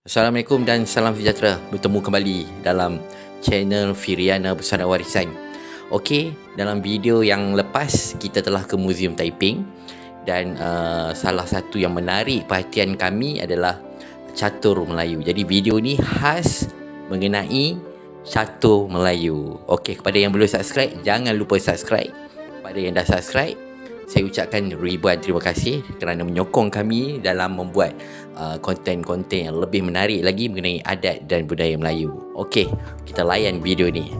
Assalamualaikum dan salam sejahtera. Bertemu kembali dalam channel Firiana Busana Warisan. Okey, dalam video yang lepas kita telah ke Museum Taiping dan salah satu yang menarik perhatian kami adalah catur Melayu. Jadi video ni khas mengenai catur Melayu. Okey, kepada yang belum subscribe, jangan lupa subscribe. Kepada yang dah subscribe, saya ucapkan ribuan terima kasih kerana menyokong kami dalam membuat konten-konten yang lebih menarik lagi mengenai adat dan budaya Melayu. Okey, kita layan video ni.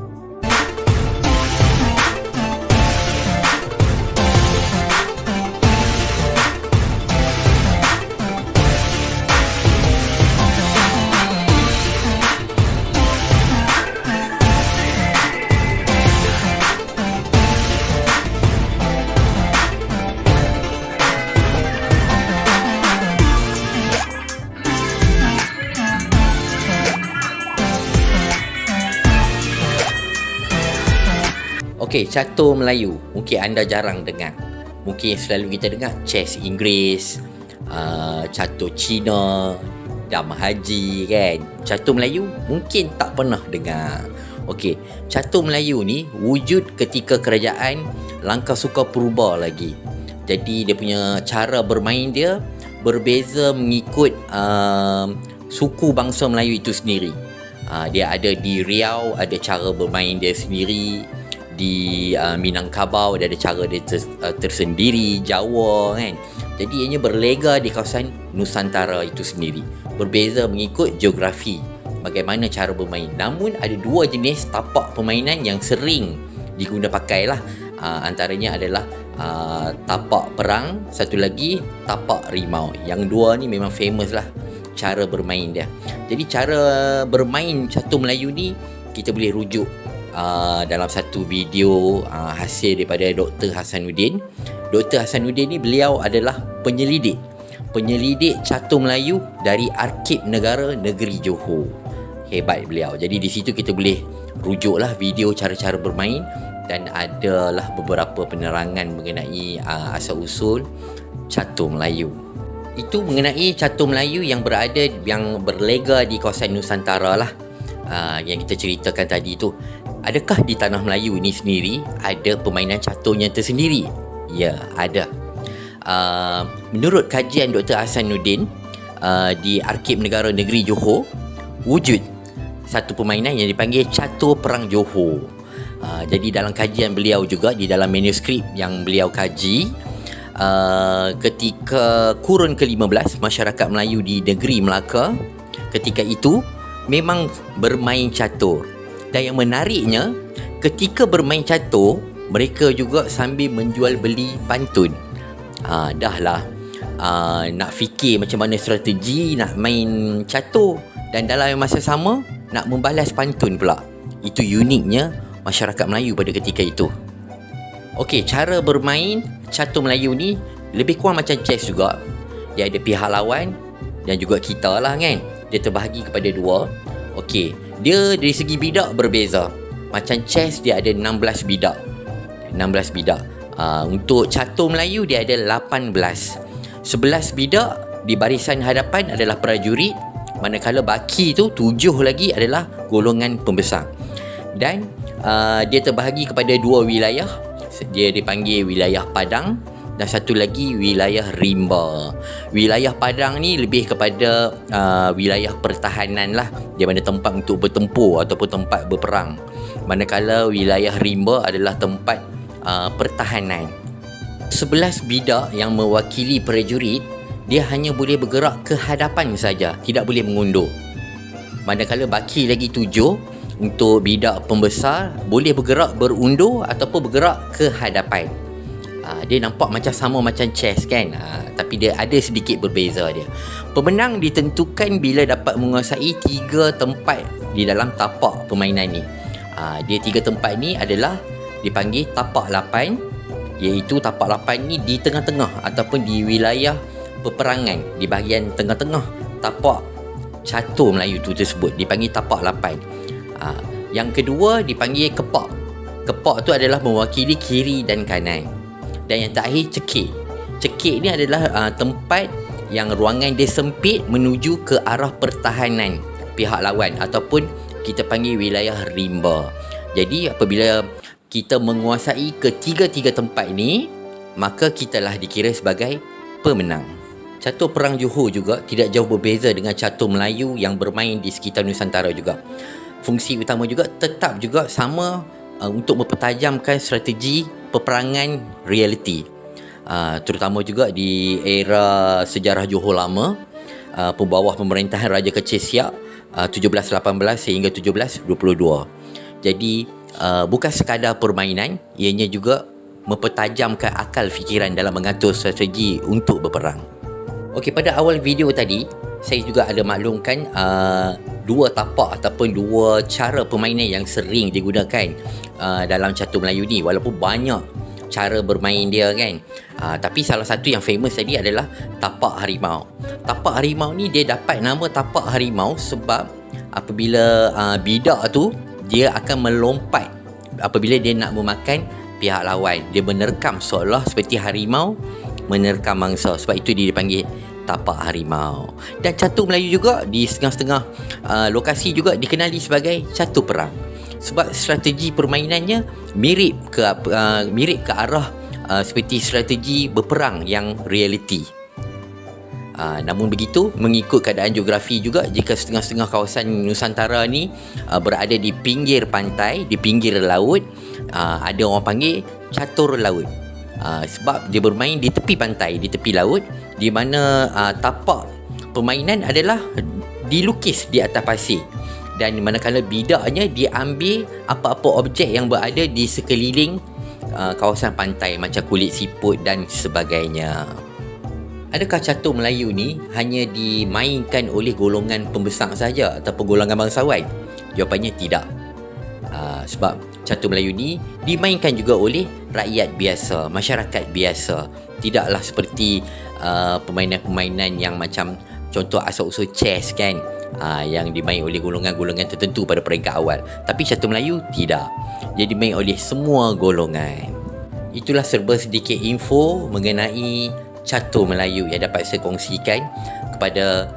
Okey, catur Melayu mungkin anda jarang dengar. Mungkin yang selalu kita dengar chess Inggeris, catur Cina, dam haji kan. Catur Melayu mungkin tak pernah dengar. Okey, catur Melayu ni wujud ketika kerajaan Langkah Sukapurba lagi. Jadi dia punya cara bermain dia berbeza mengikut suku bangsa Melayu itu sendiri. Dia ada di Riau ada cara bermain dia sendiri. Di Minangkabau dia ada cara dia tersendiri, Jawa kan. Jadi ianya berlega di kawasan Nusantara itu sendiri. Berbeza mengikut geografi bagaimana cara bermain. Namun ada dua jenis tapak permainan yang sering diguna pakai lah. Antaranya adalah tapak perang, satu lagi tapak rimau. Yang dua ni memang famous lah cara bermain dia. Jadi cara bermain catur Melayu ni kita boleh rujuk dalam satu video hasil daripada Dr. Hasanuddin. Dr. Hasanuddin ni beliau adalah penyelidik catur Melayu dari Arkib Negara Negeri Johor. Hebat beliau. Jadi di situ kita boleh rujuklah video cara-cara bermain dan adalah beberapa penerangan mengenai asal usul catur Melayu. Itu mengenai catur Melayu yang berlega di kawasan Nusantara lah. Yang kita ceritakan tadi tu. Adakah di tanah Melayu ni sendiri ada permainan caturnya tersendiri? Ya, ada. Menurut kajian Dr. Hasanuddin di Arkib Negara Negeri Johor, wujud satu permainan yang dipanggil catur perang Johor. Jadi dalam kajian beliau juga, di dalam manuskrip yang beliau kaji, ketika kurun ke-15 masyarakat Melayu di negeri Melaka ketika itu memang bermain catur. Dan yang menariknya, ketika bermain catur, mereka juga sambil menjual beli pantun. Nak fikir macam mana strategi nak main catur dan dalam masa sama nak membalas pantun pula. Itu uniknya masyarakat Melayu pada ketika itu. Okey, cara bermain catur Melayu ni lebih kurang macam chess juga. Dia ada pihak lawan dan juga kita lah kan. Dia terbahagi kepada dua. Okey, dia dari segi bidak berbeza. Macam chess dia ada 16 bidak. Untuk catur Melayu dia ada 18. 11 bidak di barisan hadapan adalah prajurit, manakala baki tu 7 lagi adalah golongan pembesar. Dan dia terbahagi kepada dua wilayah. Dia dipanggil wilayah Padang dan satu lagi wilayah Rimba. Wilayah Padang ni lebih kepada wilayah pertahanan lah, di mana tempat untuk bertempur ataupun tempat berperang. Manakala wilayah Rimba adalah tempat pertahanan. 11 bidak yang mewakili prajurit, dia hanya boleh bergerak ke hadapan saja, tidak boleh mengundur. Manakala baki lagi 7 untuk bidak pembesar boleh bergerak berundur ataupun bergerak ke hadapan. Dia nampak macam sama macam chess kan, tapi dia ada sedikit berbeza dia. Pemenang ditentukan bila dapat menguasai 3 tempat di dalam tapak permainan ni. Dia 3 tempat ni adalah dipanggil tapak 8, iaitu tapak 8 ni di tengah-tengah ataupun di wilayah peperangan, di bahagian tengah-tengah tapak catur Melayu tu tersebut dipanggil tapak 8. Yang kedua dipanggil kepak. Kepak tu adalah mewakili kiri dan kanan. Dan yang terakhir cekik. Cekik ni adalah tempat yang ruangan dia sempit menuju ke arah pertahanan pihak lawan ataupun kita panggil wilayah rimba. Jadi apabila kita menguasai ketiga-tiga tempat ini, maka kitalah dikira sebagai pemenang. Catur perang Johor juga tidak jauh berbeza dengan catur Melayu yang bermain di sekitar Nusantara juga. Fungsi utama juga tetap juga sama untuk mempertajamkan strategi peperangan reality. Terutama juga di era sejarah Johor lama, pembawah pemerintahan Raja Kecil Siak 1718 sehingga 1722. Jadi bukan sekadar permainan, ianya juga mempertajamkan akal fikiran dalam mengatur strategi untuk berperang. Okey, pada awal video tadi saya juga ada maklumkan dua tapak ataupun dua cara permainan yang sering digunakan dalam catur Melayu ni, walaupun banyak cara bermain dia kan. Tapi salah satu yang famous tadi adalah tapak harimau. Tapak harimau ni dia dapat nama tapak harimau sebab apabila bidak tu dia akan melompat apabila dia nak memakan pihak lawan. Dia menerkam seolah seperti harimau menerkam mangsa. Sebab itu dia dipanggil tapak harimau. Dan catur Melayu juga di setengah-setengah lokasi juga dikenali sebagai catur perang. Sebab strategi permainannya mirip ke arah seperti strategi berperang yang reality. Namun begitu, mengikut keadaan geografi juga, jika setengah-setengah kawasan Nusantara ni berada di pinggir pantai, di pinggir laut, ada orang panggil catur laut. Sebab dia bermain di tepi pantai, di tepi laut, di mana tapak permainan adalah dilukis di atas pasir. Dan manakala bidaknya diambil apa-apa objek yang berada di sekeliling kawasan pantai macam kulit siput dan sebagainya. Adakah catur Melayu ni hanya dimainkan oleh golongan pembesar saja ataupun golongan bangsawan? Jawapannya tidak. Sebab catur Melayu ni dimainkan juga oleh rakyat biasa, masyarakat biasa. Tidaklah seperti permainan-permainan yang macam contoh asal-usul chess kan, yang dimain oleh golongan-golongan tertentu pada peringkat awal. Tapi catur Melayu tidak. Dia dimain oleh semua golongan. Itulah serba sedikit info mengenai catur Melayu yang dapat saya kongsikan kepada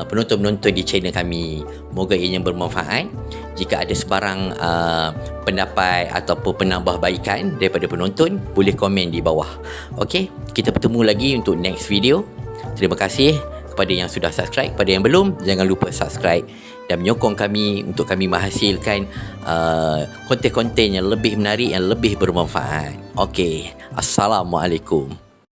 penonton-penonton di channel kami. Moga ianya bermanfaat. Jika ada sebarang pendapat ataupun penambahbaikan daripada penonton, boleh komen di bawah. Okey, kita bertemu lagi untuk next video. Terima kasih kepada yang sudah subscribe. Kepada yang belum, jangan lupa subscribe dan menyokong kami untuk kami menghasilkan konten-konten yang lebih menarik, yang lebih bermanfaat. Okey, Assalamualaikum.